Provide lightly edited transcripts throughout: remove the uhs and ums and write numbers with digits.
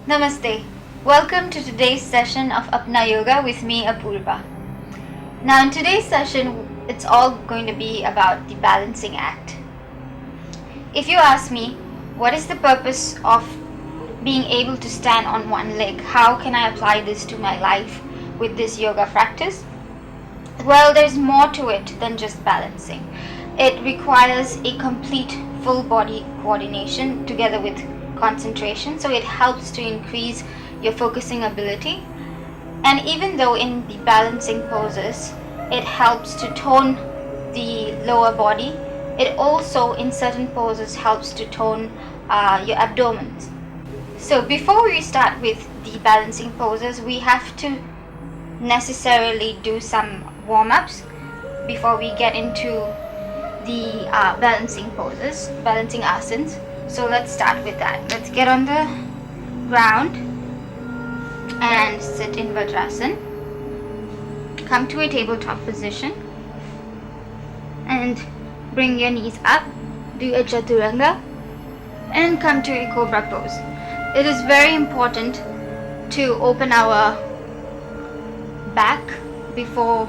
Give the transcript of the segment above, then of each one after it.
Namaste. Welcome to today's session of Apna Yoga with me, Apoorva. Now, in today's session, it's all going to be about the balancing act. If you ask me, what is the purpose of being able to stand on one leg? How can I apply this to my life with this yoga practice? Well, there's more to it than just balancing. It requires a complete full body coordination together with concentration, so it helps to increase your focusing ability. And even though in the balancing poses it helps to tone the lower body, it also in certain poses helps to tone your abdomen. So before we start with the balancing poses, we have to necessarily do some warm-ups before we get into the balancing poses, balancing asanas. So let's start with that. Let's get on the ground and sit in Vajrasana. Come to a tabletop position and bring your knees up. Do a chaturanga and come to a cobra pose. It is very important to open our back before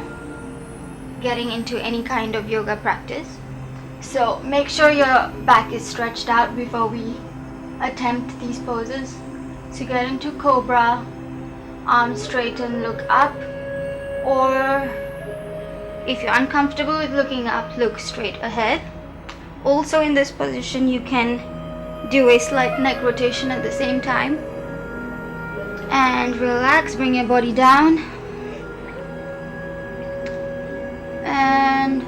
getting into any kind of yoga practice. So make sure your back is stretched out before we attempt these poses. So get into cobra, arms straighten, look up, or if you're uncomfortable with looking up, look straight ahead. Also in this position you can do a slight neck rotation at the same time. And relax, bring your body down. And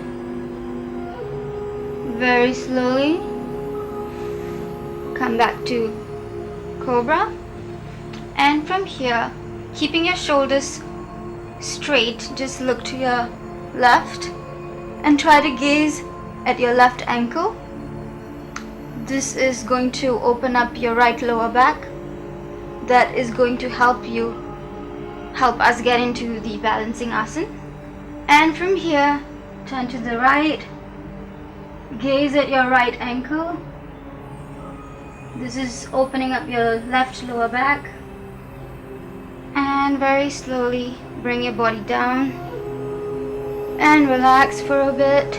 very slowly come back to cobra, and from here, keeping your shoulders straight, just look to your left and try to gaze at your left ankle. This is going to open up your right lower back. That is going to help us get into the balancing asana. And from here, turn to the right. Gaze at your right ankle. This is opening up your left lower back. And very slowly bring your body down and relax for a bit.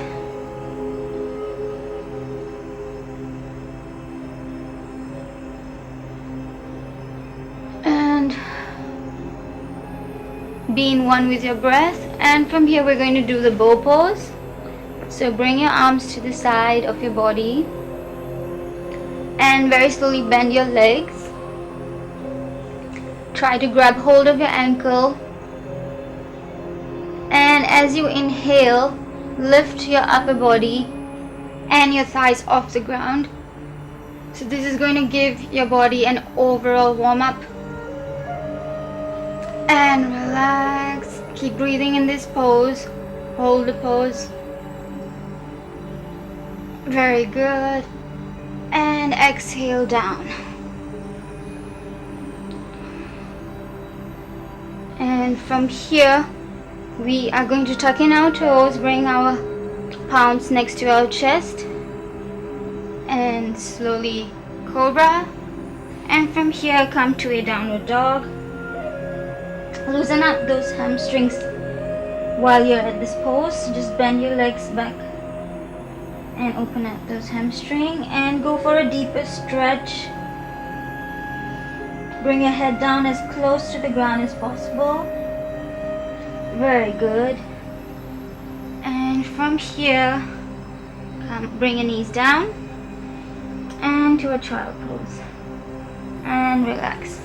And be in one with your breath. And from here we're going to do the bow pose. So bring your arms to the side of your body and very slowly bend your legs. Try to grab hold of your ankle, and as you inhale, lift your upper body and your thighs off the ground. So this is going to give your body an overall warm-up. And relax. Keep breathing in this pose. Hold the pose. Very good. And exhale down. And from here, we are going to tuck in our toes, bring our palms next to our chest, and slowly cobra. And from here, come to a downward dog. Loosen up those hamstrings while you're at this pose. Just bend your legs back and open up those hamstrings and go for a deeper stretch. Bring your head down as close to the ground as possible. Very good. And from here, bring your knees down and to a child pose. And relax.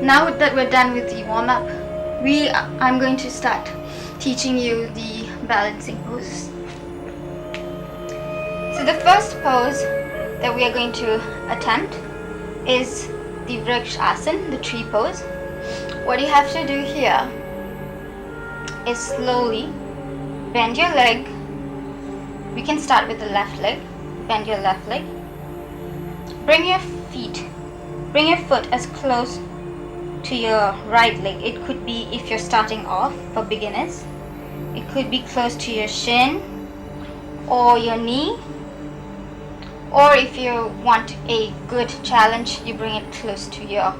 Now that we're done with the warm-up, I'm going to start teaching you the balancing poses. So the first pose that we are going to attempt is the Vrikshasana, the tree pose. What you have to do here is slowly bend your leg. We can start with the left leg. Bend your left leg. Bring your foot as close to your right leg. It could be, if you're starting off for beginners, it could be close to your shin or your knee, Or if you want a good challenge, you bring it close to your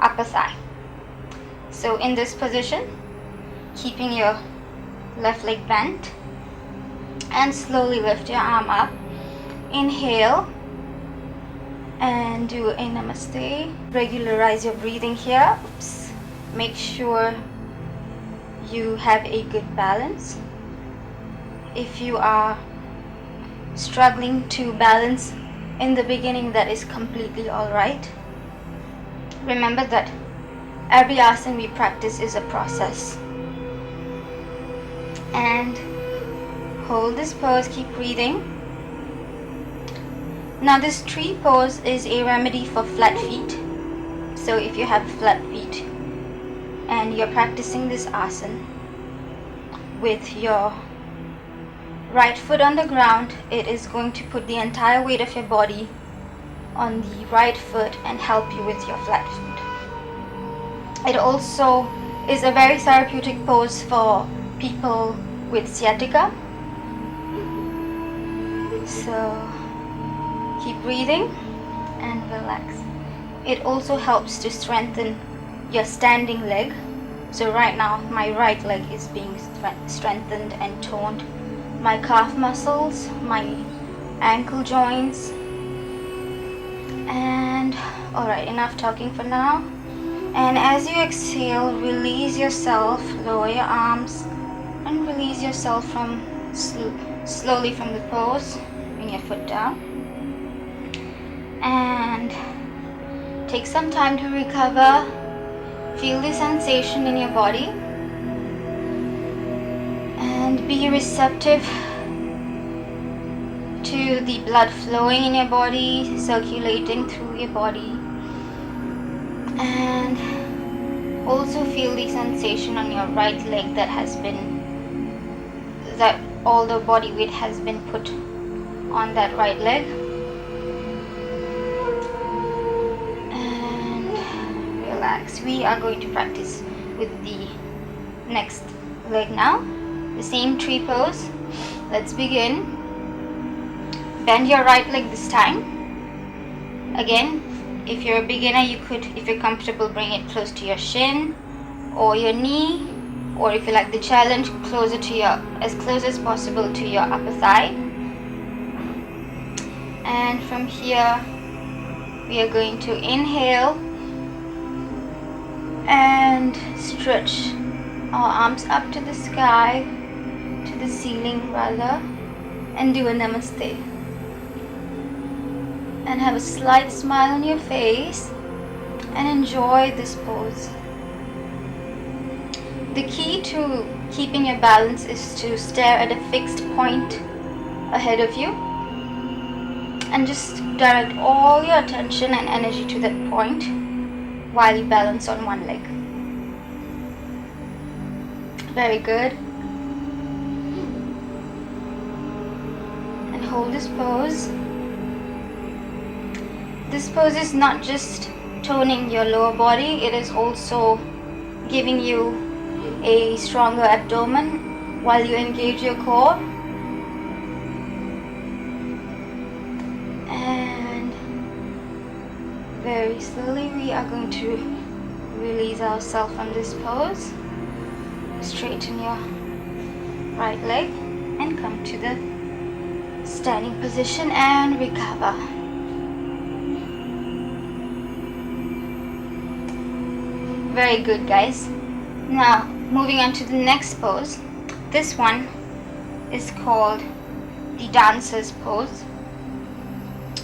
upper thigh. So in this position, keeping your left leg bent, and slowly lift your arm up. Inhale and do a namaste. Regularize your breathing here. Oops. Make sure you have a good balance. If you are struggling to balance in the beginning, that is completely alright. Remember that every asana we practice is a process. And hold this pose, keep breathing. Now this tree pose is a remedy for flat feet. So if you have flat feet and you're practicing this asana with your right foot on the ground, it is going to put the entire weight of your body on the right foot and help you with your flat foot. It also is a very therapeutic pose for people with sciatica. So keep breathing and relax. It also helps to strengthen your standing leg. So right now my right leg is being strengthened and toned. My calf muscles, my ankle joints. And alright, enough talking for now. And as you exhale, release yourself, lower your arms and release yourself from slowly from the pose. Bring your foot down and take some time to recover. Feel the sensation in your body and be receptive to the blood flowing in your body, circulating through your body, and also feel the sensation on your right leg that all the body weight has been put on that right leg. And relax. We are going to practice with the next leg now. The same tree pose. Let's begin. Bend your right leg this time. Again, if you're a beginner, you could, if you're comfortable, bring it close to your shin or your knee, or if you like the challenge, closer to your, as close as possible to your upper thigh. And from here, we are going to inhale and stretch our arms up to the sky, to the ceiling rather, and do a namaste. And have a slight smile on your face and enjoy this pose. The key to keeping your balance is to stare at a fixed point ahead of you and just direct all your attention and energy to that point while you balance on one leg. Very good. And hold this pose. This pose is not just toning your lower body, it is also giving you a stronger abdomen while you engage your core. And very slowly we are going to release ourselves from this pose. Straighten your right leg and come to the standing position and recover. Very good, guys. Now moving on to the next pose. This one is called the dancer's pose.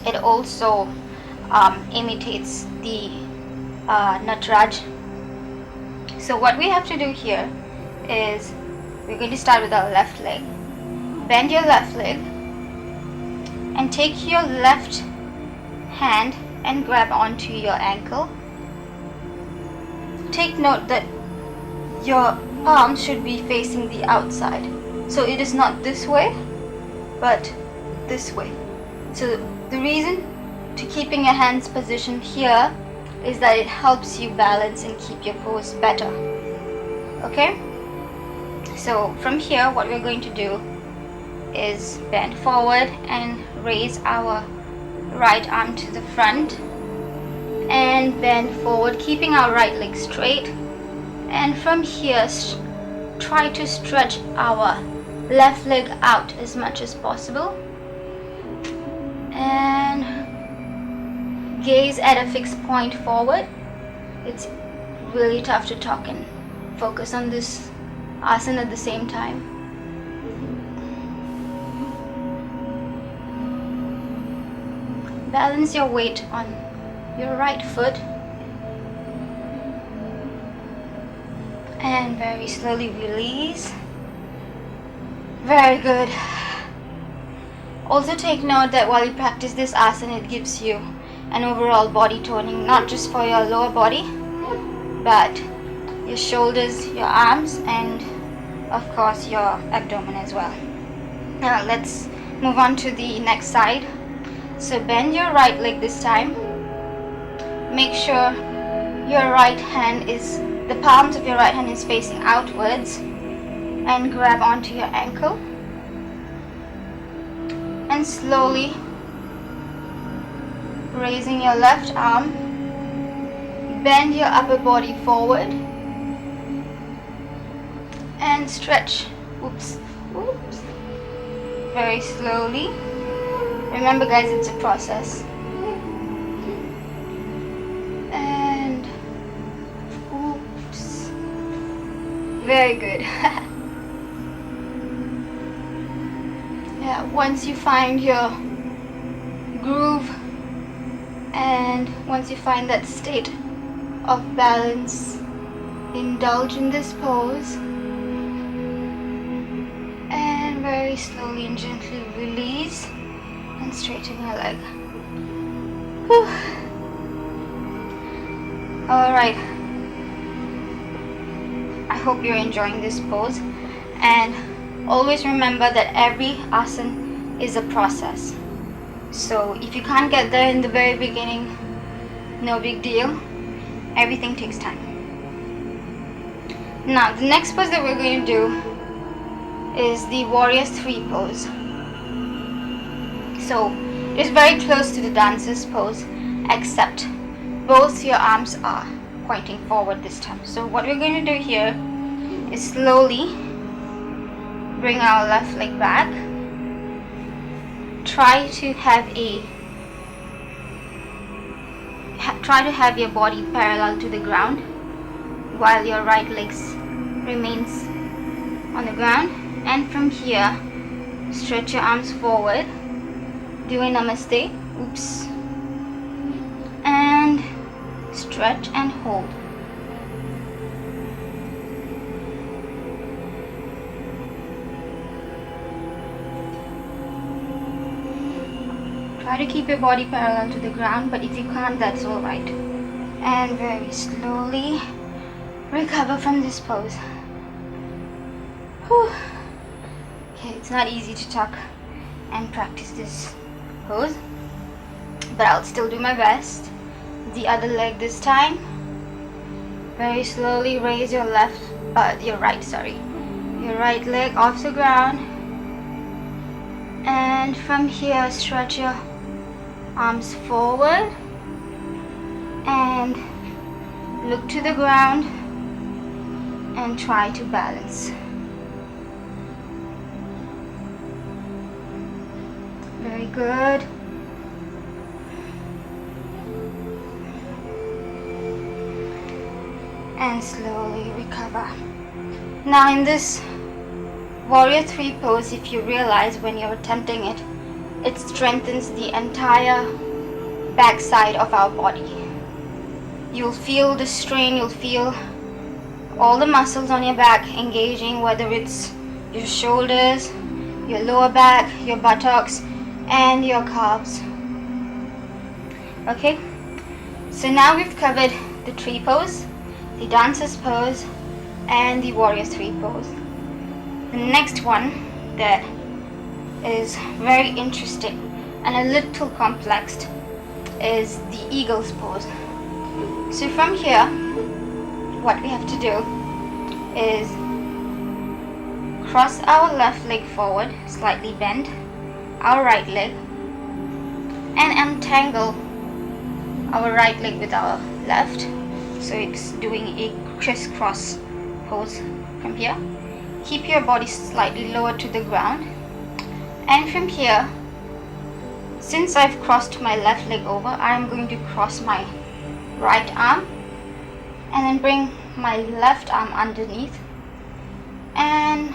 It also imitates the Nataraj. So what we have to do here is we're going to start with our left leg. Bend your left leg and take your left hand and grab onto your ankle. Take note that your palms should be facing the outside. So it is not this way, but this way. So the reason to keeping your hands positioned here is that it helps you balance and keep your pose better. Okay? So from here, what we're going to do is bend forward and raise our right arm to the front and bend forward, keeping our right leg straight. And from here, try to stretch our left leg out as much as possible. And gaze at a fixed point forward. It's really tough to talk and focus on this asana at the same time. Balance your weight on your right foot and very slowly release. Very good. Also take note that while you practice this asana, it gives you an overall body toning, not just for your lower body, but your shoulders, your arms, and of course your abdomen as well. Now let's move on to the next side. So bend your right leg this time. Make sure your right hand is, the palms of your right hand is facing outwards, and grab onto your ankle. And slowly raising your left arm, bend your upper body forward and stretch. Oops. Very slowly. Remember guys, it's a process. And oops. Very good. Yeah, once you find your groove and once you find that state of balance, indulge in this pose and very slowly and gently release and straighten your leg. Whew. Alright, I hope you're enjoying this pose, and always remember that every asana is a process. So if you can't get there in the very beginning, no big deal. Everything takes time. Now the next pose that we're going to do is the warrior 3 pose. So it's very close to the dancer's pose, except both your arms are pointing forward this time. So what we're going to do here is slowly bring our left leg back. Try to have your body parallel to the ground while your right leg remains on the ground. And from here, stretch your arms forward, do a namaste, oops, and stretch and hold. Try to keep your body parallel to the ground, but if you can't, that's alright. And very slowly recover from this pose. Whew. Okay, it's not easy to talk and practice this pose, but I'll still do my best. The other leg this time. Very slowly raise your right leg off the ground, and from here stretch your arms forward and look to the ground and try to balance. Very good. And slowly recover. Now in this warrior 3 pose, if you realize when you're attempting it, it strengthens the entire back side of our body. You'll feel the strain, you'll feel all the muscles on your back engaging, whether it's your shoulders, your lower back, your buttocks, and your calves. Okay, so now we've covered the tree pose, the dancer's pose, and the warrior 3 pose. The next one that is very interesting and a little complex is the eagle's pose. So from here, what we have to do is cross our left leg forward, slightly bend our right leg, and untangle our right leg with our left, so it's doing a crisscross pose from here. Keep your body slightly lower to the ground, and from here, since I've crossed my left leg over, I'm going to cross my right arm and then bring my left arm underneath and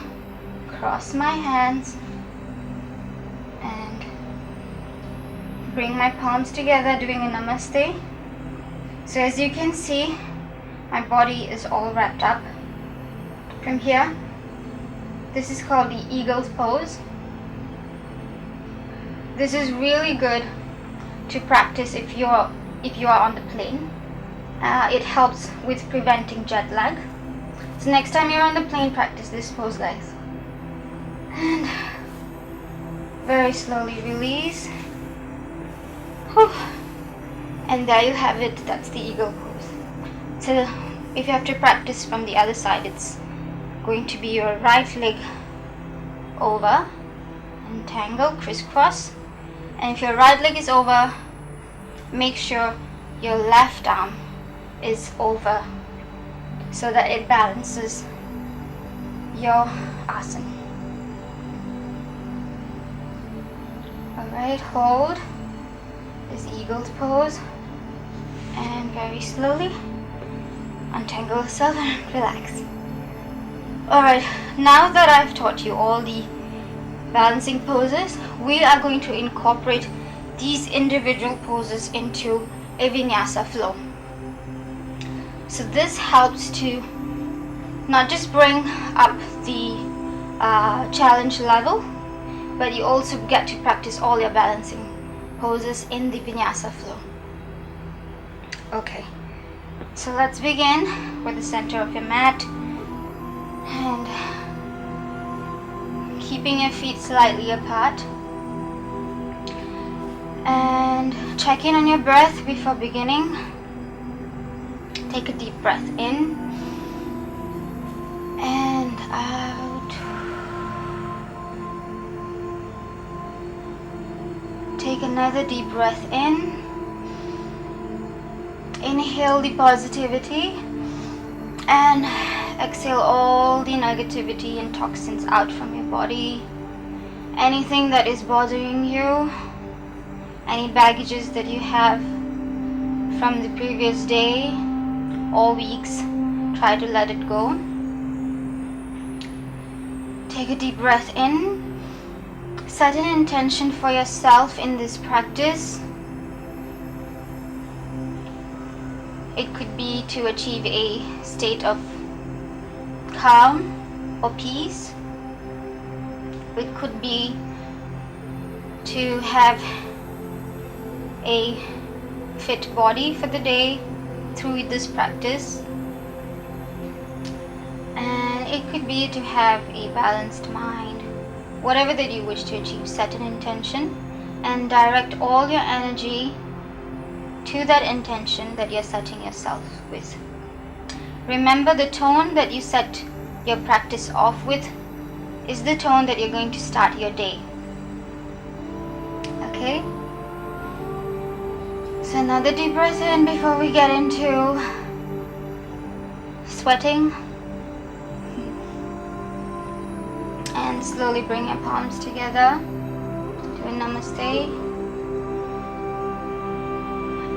cross my hands and bring my palms together, doing a namaste. So as you can see, my body is all wrapped up. From here, this is called the eagle's pose. This is really good to practice if you are on the plane. It helps with preventing jet lag. So next time you're on the plane, practice this pose, guys. And very slowly release. Whew. And there you have it. That's the eagle pose. So if you have to practice from the other side, it's going to be your right leg over, untangle, crisscross. And if your right leg is over, make sure your left arm is over so that it balances your asana. Alright, hold this eagle's pose and very slowly untangle yourself and relax. Alright, now that I've taught you all the balancing poses, we are going to incorporate these individual poses into a Vinyasa flow. So this helps to not just bring up the challenge level, but you also get to practice all your balancing poses in the Vinyasa flow. Okay, so let's begin with the center of your mat and keeping your feet slightly apart, and check in on your breath before beginning. Take a deep breath in and out. Take another deep breath in. Inhale the positivity and exhale all the negativity and toxins out from your body. Anything that is bothering you, any baggages that you have from the previous day or weeks, try to let it go. Take a deep breath in. Set an intention for yourself in this practice. It could be to achieve a state of calm or peace. It could be to have a fit body for the day through this practice, and it could be to have a balanced mind. Whatever that you wish to achieve, set an intention and direct all your energy to that intention that you're setting yourself with. Remember, the tone that you set your practice off with is the tone that you're going to start your day. Okay? So another deep breath in before we get into sweating. And slowly bring your palms together. Do a namaste.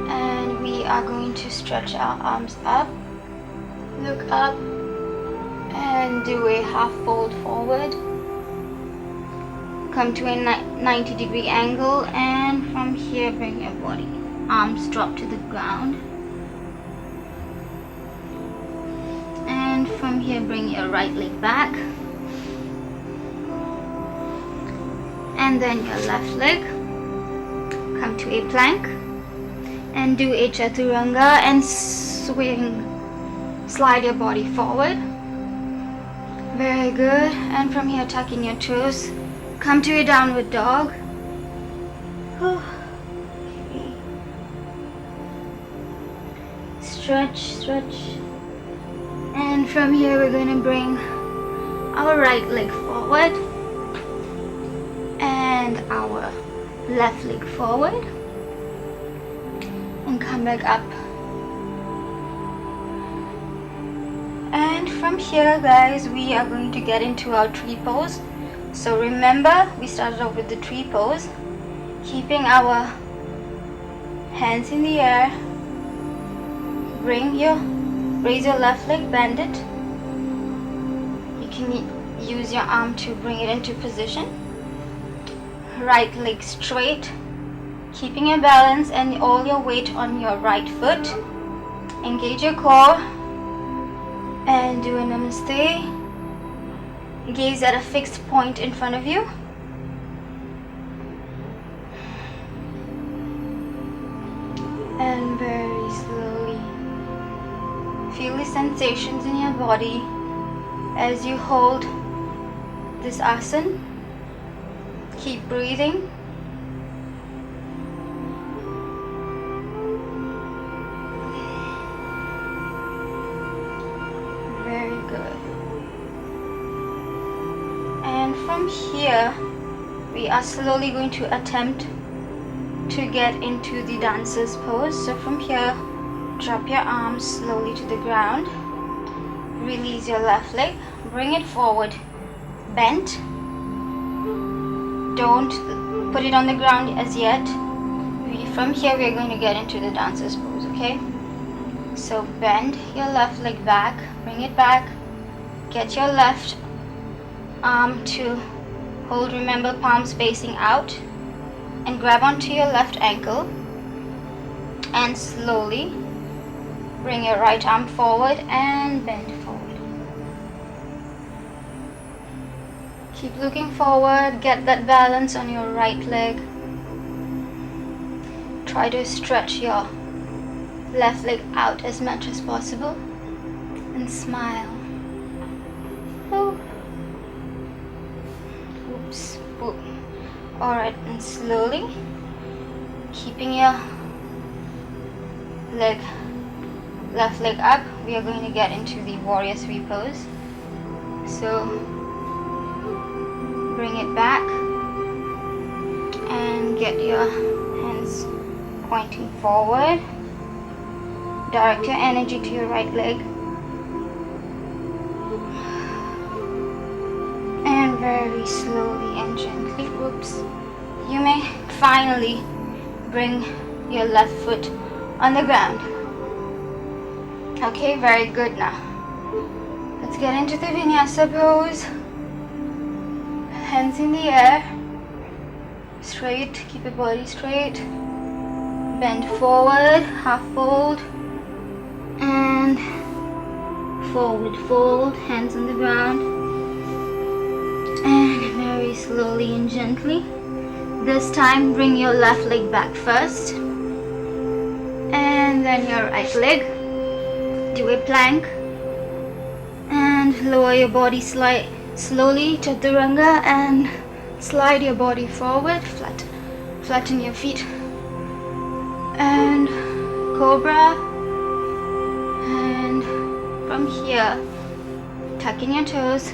And we are going to stretch our arms up. Look up and do a half fold forward. Come to a 90-degree angle, and from here bring your body. Arms drop to the ground. And from here bring your right leg back. And then your left leg. Come to a plank. And do a chaturanga and swing. Slide your body forward. Very good. And from here tuck in your toes. Come to a downward dog. Okay. Stretch, stretch. And from here we're going to bring our right leg forward and our left leg forward. and come back up. And from here, guys, we are going to get into our tree pose. So remember, we started off with the tree pose, keeping our hands in the air. Raise your left leg, bend it. You can use your arm to bring it into position. Right leg straight, keeping your balance and all your weight on your right foot. Engage your core and do a namaste. Gaze at a fixed point in front of you. And very slowly feel the sensations in your body as you hold this asana. Keep breathing. Very good. And from here, we are slowly going to attempt to get into the dancer's pose. So from here, drop your arms slowly to the ground. Release your left leg. Bring it forward. Bent. Don't put it on the ground as yet. From here, we are going to get into the dancer's pose, okay? So bend your left leg back. Bring it back. Get your left arm to hold. Remember, palms facing out. And grab onto your left ankle. And slowly bring your right arm forward and bend forward. Keep looking forward. Get that balance on your right leg. Try to stretch your left leg out as much as possible. And smile. Oh. Oops. Boop. Alright, and slowly, keeping your left leg up, we are going to get into the warrior three pose. So bring it back and get your hands pointing forward. Direct your energy to your right leg. And very slowly and gently, whoops, you may finally bring your left foot on the ground. Okay, very good. Now let's get into the Vinyasa pose. Hands in the air, straight, keep your body straight. Bend forward, half fold, and forward fold, hands on the ground. And very slowly and gently, this time bring your left leg back first, and then your right leg. Do a plank and lower your body slowly, chaturanga, and slide your body forward, flatten your feet, and cobra. And from here, tuck in your toes,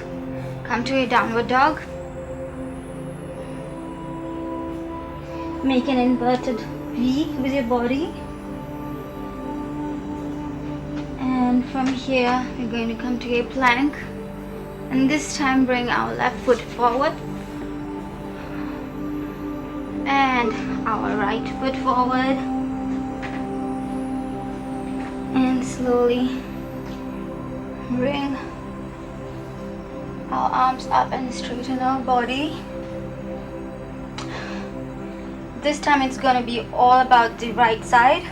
come to a downward dog. Make an inverted V with your body. And from here, we're going to come to a plank. And this time, bring our left foot forward. And our right foot forward. And slowly bring our arms up and straighten our body. This time it's going to be all about the right side.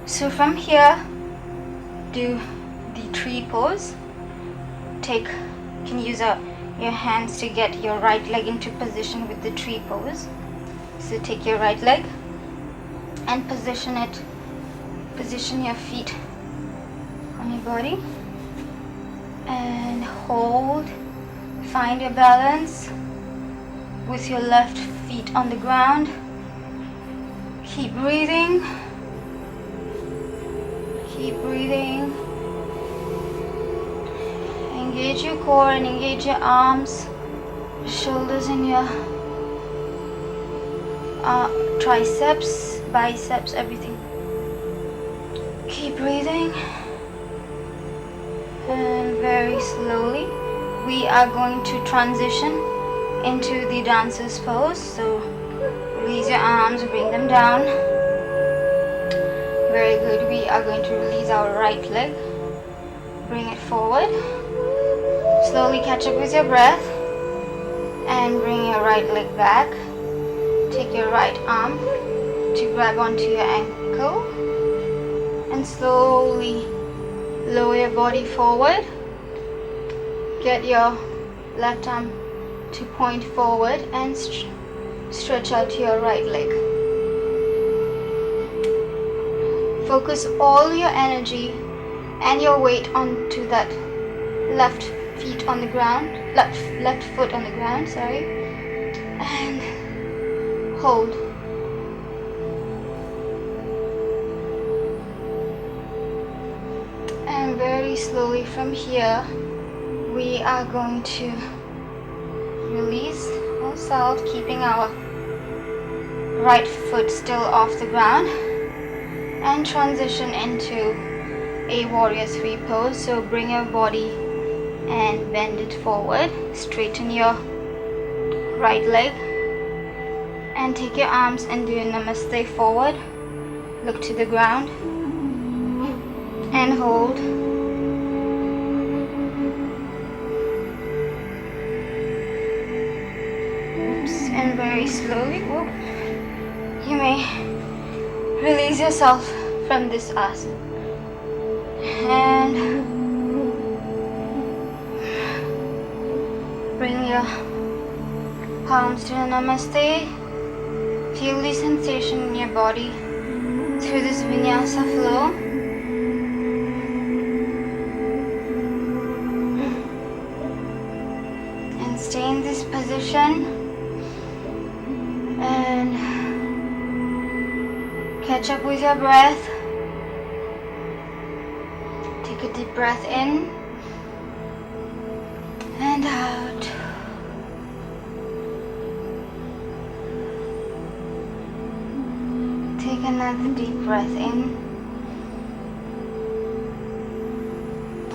So from here, do the tree pose. You can use your hands to get your right leg into position with the tree pose. So take your right leg and position your feet on your body and hold. Find your balance with your left feet on the ground. Keep breathing. Keep breathing. Engage your core and engage your arms, shoulders, and your triceps, biceps, everything. Keep breathing. And very slowly we are going to transition into the dancer's pose. So release your arms, bring them down. Very good. We are going to release our right leg. Bring it forward. Slowly catch up with your breath and bring your right leg back. Take your right arm to grab onto your ankle and slowly lower your body forward. Get your left arm to point forward and stretch out your right leg. Focus all your energy and your weight onto that left foot on the ground, and hold. And very slowly from here, we are going to release ourselves, keeping our right foot still off the ground, and transition into a warrior 3 pose. So bring your body and bend it forward. Straighten your right leg and take your arms and do a namaste forward. Look to the ground and hold. And very slowly, you may release yourself from this asana. And bring your palms to the namaste. Feel the sensation in your body through this Vinyasa flow. And stay in this position. And catch up with your breath. Take a deep breath in and out. Take another deep breath in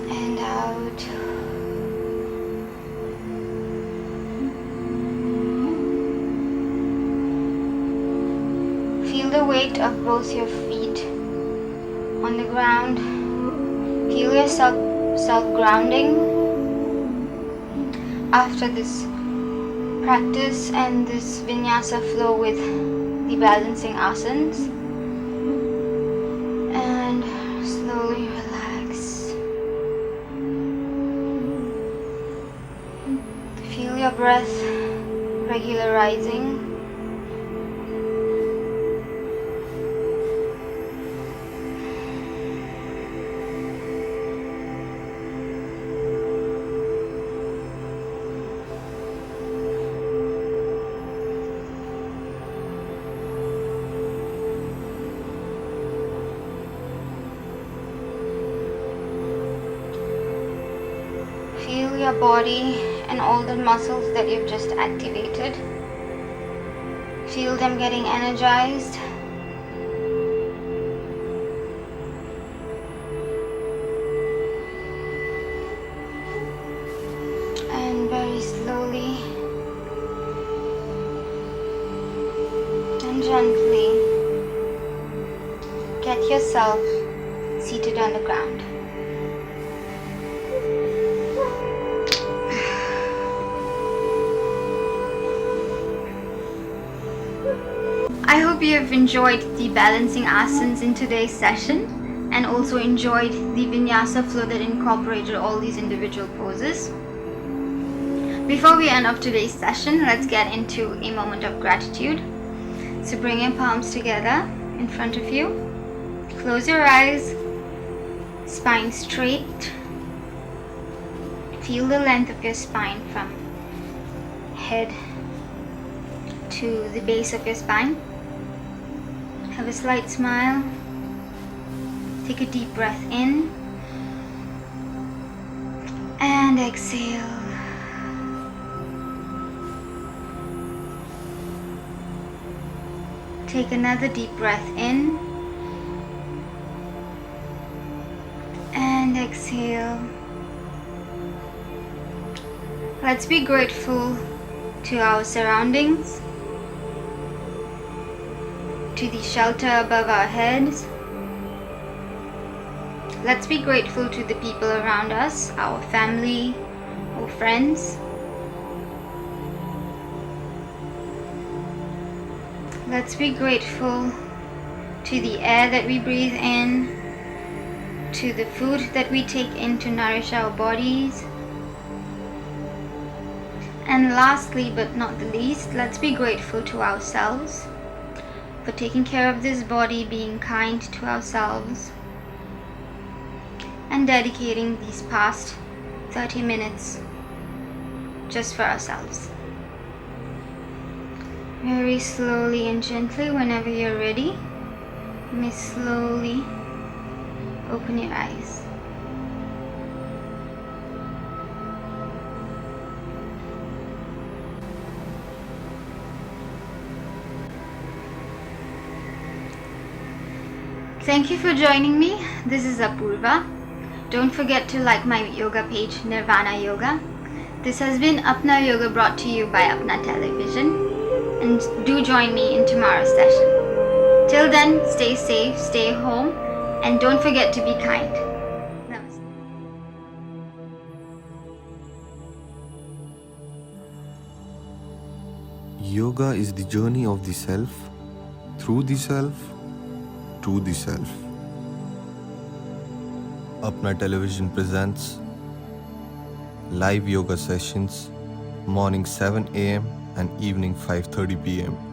and out. Feel the weight of both your feet on the ground. Feel yourself grounding after this practice and this Vinyasa flow with the balancing asanas. And slowly relax. Feel your breath regularizing. Feel your body and all the muscles that you've just activated. Feel them getting energized. And very slowly and gently get yourself seated on the ground. I hope you have enjoyed the balancing asanas in today's session and also enjoyed the Vinyasa flow that incorporated all these individual poses. Before we end off today's session, let's get into a moment of gratitude. So bring your palms together in front of you. Close your eyes. Spine straight. Feel the length of your spine from head to the base of your spine. Have a slight smile. Take a deep breath in and exhale. Take another deep breath in exhale. Let's be grateful to our surroundings, to the shelter above our heads. Let's be grateful to the people around us, our family or friends. Let's be grateful to the air that we breathe in, to the food that we take in to nourish our bodies. And lastly, but not the least, let's be grateful to ourselves for taking care of this body, being kind to ourselves, and dedicating these past 30 minutes just for ourselves. Very slowly and gently, whenever you're ready, you may slowly open your eyes. Thank you for joining me. This is Apoorva. Don't forget to like my yoga page, Nirvana Yoga. This has been Apna Yoga, brought to you by Apna Television. And do join me in tomorrow's session. Till then, stay safe, stay home, and don't forget to be kind. Namaste. Yoga is the journey of the self, through the self, to the self. Apna Television presents live yoga sessions morning 7 a.m. and evening 5:30 p.m.